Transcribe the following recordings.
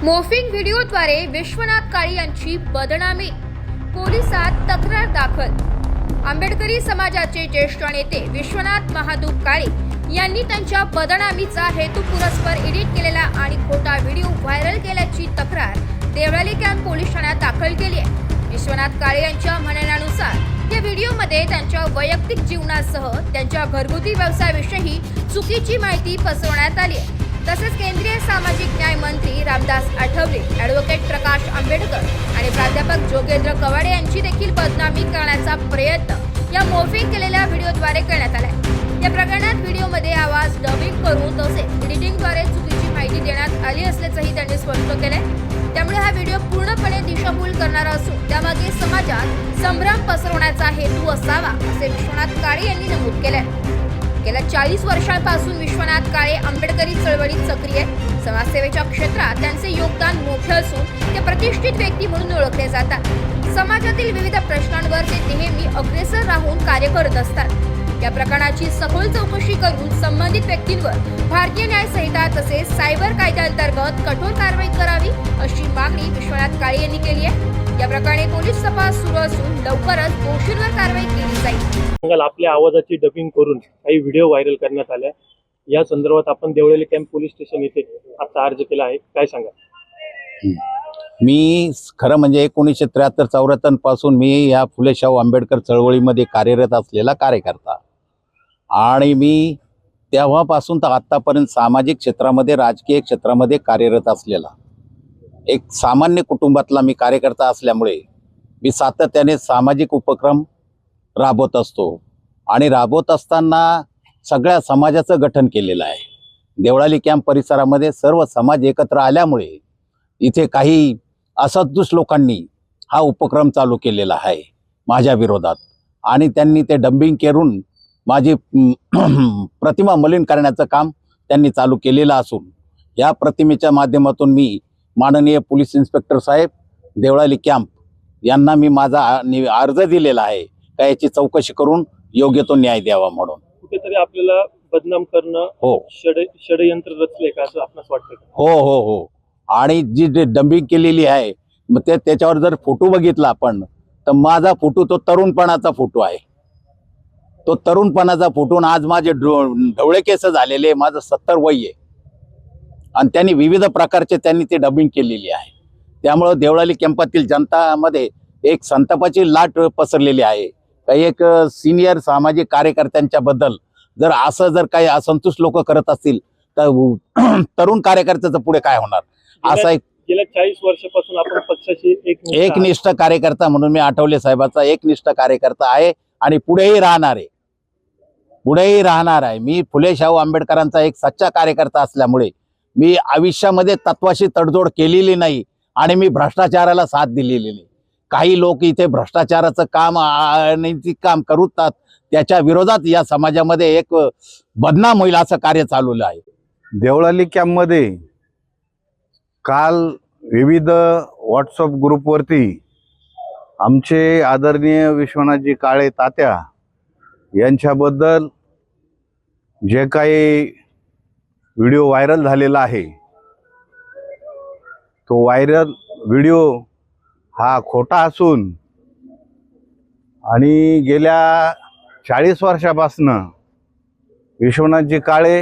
मोफिंग व्हिडिओद्वारे विश्वनाथ काळे यांची बदनामी, पोलिसात तक्रार दाखल। आंबेडकरी समाजाचे ज्येष्ठ नेते विश्वनाथ महादूप काळे यांनी त्यांच्या बदनामीचा हेतुपुरस्पर एडिट केलेला आणि खोटा व्हिडिओ व्हायरल केल्याची तक्रार देवळाली कॅम्प पोलीस ठाण्यात दाखल केली आहे। विश्वनाथ काळे यांच्या म्हणण्यानुसार या व्हिडिओमध्ये त्यांच्या वैयक्तिक जीवनासह त्यांच्या घरगुती व्यवसायाविषयी चुकीची माहिती पसरवण्यात आली आहे। तसेच केंद्रीय सामाजिक न्याय मंत्री रामदास आठवले, ॲडव्होकेट प्रकाश आंबेडकर आणि प्राध्यापक जोगेंद्र कवाडे यांची देखील बदनामी करण्याचा प्रयत्न या मोफिंग केलेल्या व्हिडिओद्वारे करण्यात आला आहे। या प्रकरणात व्हिडिओमध्ये आवाज डबिंग करून तसेच एडिटिंगद्वारे चुकीची माहिती देण्यात आली असल्याचंही त्यांनी स्पष्ट केलंय। त्यामुळे हा व्हिडिओ पूर्णपणे दिशाभूल करणारा असून त्यामागे समाजात संभ्रम पसरवण्याचा हेतू असावा असे विश्वनाथ काळे यांनी नमूद केलंय। गेल्या 40 वर्षांपासून विश्वनाथ काळे आंबेडकरी चळवळीत सक्रिय आहेत। समाजसेवेच्या क्षेत्रात त्यांचे योगदान मोठे असून ते प्रतिष्ठित व्यक्ती म्हणून ओळखले जातात। समाजातील विविध प्रश्नांवर ते नेहमी अग्रेसर राहून कार्य करत असतात। या प्रकरणाची सखोल चौकशी करून संबंधित व्यक्तींवर भारतीय न्याय संहिता तसेच सायबर कायद्याअंतर्गत कठोर कारवाई करावी अशी मागणी विश्वनाथ काळे यांनी केली आहे। या प्रकरणी पोलीस तपास सुरू असून लवकरच दोषींवर कारवाई केली जाईल। आपल्या आवाजाची डबिंग करून काही व्हिडिओ व्हायरल करण्यात आल्या, या संदर्भात आपण देवळाली कॅम्प पोलीस स्टेशन येथे आता अर्ज केला आहे, काय सांगा? मी खरं म्हणजे 1973-74 पासून मी या फुले शाहू आंबेडकर चळवळीमध्ये कार्यरत असलेला कार्यकर्ता आणि मी तेव्हापासून तर आतापर्यंत सामाजिक क्षेत्रामध्ये राजकीय क्षेत्रामध्ये कार्यरत असलेला एक सामान्य कुटुंबातला मी कार्यकर्ता असल्यामुळे मी सातत्याने सामाजिक उपक्रम राबवत असतो आणि राबवत असताना सगळ्या समाजाचं गठन केलेलं आहे। देवळाली कॅम्प परिसरामध्ये सर्व समाज एकत्र आल्यामुळे इथे काही असदुष लोकांनी हा उपक्रम चालू केलेला आहे माझ्या विरोधात आणि त्यांनी ते डंबिंग करून माझी प्रतिमा मलिन करण्याचं काम त्यांनी चालू केलेलं असून या प्रतिमेच्या माध्यमातून मी माननीय पोलीस इन्स्पेक्टर साहेब देवळाली कॅम्प यांना मी माझा अर्ज दिलेला आहे का याची चौकशी करून योग्य तो न्याय द्यावा म्हणून। कुठेतरी आपल्याला बदनाम करणं हो षडयंत्र रचले का असं आपणास वाटतं? हो हो हो आणि जी डंबिंग केलेली आहे मग त्याच्यावर जर फोटो बघितला आपण तर माझा फोटो तो तरुणपणाचा फोटो आहे। तो तरुणपणाचा फोटो आज माझे ढवळे केस झालेले, माझं 70 वय आहे आणि त्यांनी विविध प्रकारचे त्यांनी ते डबिंग केलेली आहे। त्यामुळे देवळाली कॅम्पातील जनतामध्ये एक संतापाची लाट पसरलेली आहे। काही एक सिनियर सामाजिक कार्यकर्त्यांच्या बद्दल जर असं जर काही असंतुष्ट लोक करत असतील तर तरुण कार्यकर्त्याचं पुढे काय होणार? असा एक गेल्या 40 वर्षापासून आपण पक्षाची एकनिष्ठ कार्यकर्ता म्हणून मी आठवले साहेबाचा एकनिष्ठ कार्यकर्ता आहे आणि पुढेही राहणार आहे। मी फुले शाहू आंबेडकरांचा एक सच्चा कार्यकर्ता असल्यामुळे मी आयुष्यामध्ये तत्वाशी तडजोड केलेली नाही आणि मी भ्रष्टाचाराला साथ दिलेली नाही। काही लोक इथे भ्रष्टाचाराचं काम अनैतिक काम करतात, त्याच्या विरोधात या समाजामध्ये एक बदनाम होईल असं कार्य चालवलं आहे। देवळाली कॅम्पमध्ये काल विविध व्हॉट्सअप ग्रुपवरती आमचे आदरणीय विश्वनाथजी काळे तात्या यांच्याबद्दल जे काही व्हिडिओ व्हायरल झालेला आहे तो व्हायरल व्हिडिओ हा खोटा असून आणि गेल्या 40 वर्षापासून विश्वनाथजी काळे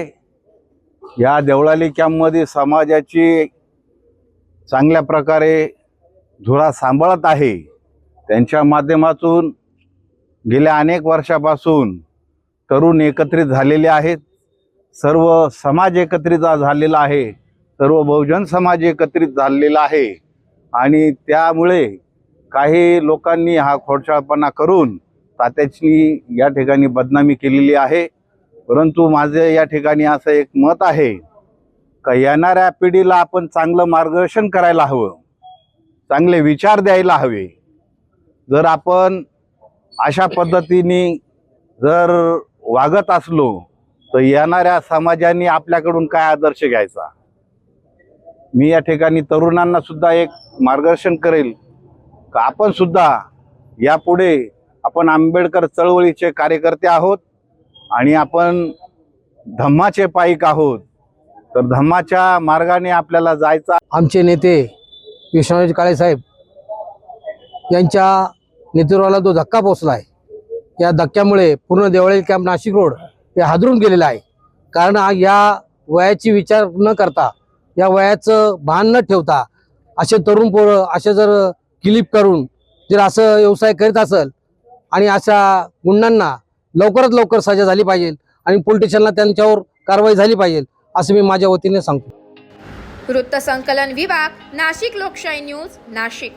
या देवळाली कॅम्पमध्ये समाजाची चांगल्या प्रकारे धुरा सांभाळत आहे। त्यांच्या माध्यमातून गेल्या अनेक वर्षापासून तरुण एकत्रित झालेले आहेत, सर्व समाज एकत्रित झालेला आहे, सर्व बहुजन समाज एकत्रित झालेला आहे आणि त्यामुळे काही लोकांनी हा खोडसाळपणा करून तात्याची या ठिकाणी बदनामी केलेली आहे। परंतु माझे या ठिकाणी असं एक मत आहे का येणाऱ्या पिढीला आपण चांगलं मार्गदर्शन करायला हवं, चांगले विचार द्यायला हवे। जर आपण अशा पद्धतीने जर वागत असलो तर येणाऱ्या समाजाने आपल्याकडून काय आदर्श घ्यायचा? मी या ठिकाणी तरुणांना सुद्धा एक मार्गदर्शन करेल का आपण सुद्धा यापुढे आपण आंबेडकर चळवळीचे कार्यकर्ते आहोत आणि आपण धम्माचे पाईक आहोत। तर धम्माच्या मार्गाने आपल्याला जायचं. आमचे नेते विश्वनाथ काळे साहेब यांच्या नेतृत्वाला जो धक्का पोचला आहे, या धक्क्यामुळे पूर्ण देवळी कॅम्प नाशिक रोड हे हादरून गेलेलं आहे. कारण या वयाची विचार न करता, या वयाचं भान न ठेवता असे तरुण पोरं असे जर क्लिप करून जर असं व्यवसाय करीत असेल आणि अशा गुंडांना लवकरात लवकर सजा झाली पाहिजे आणि पोलीस स्टेशनला त्यांच्यावर कारवाई झाली पाहिजे असं मी माझ्या वतीने सांगतो. वृत्तसंकलन विभाग, नाशिक लोकशाही न्यूज, नाशिक.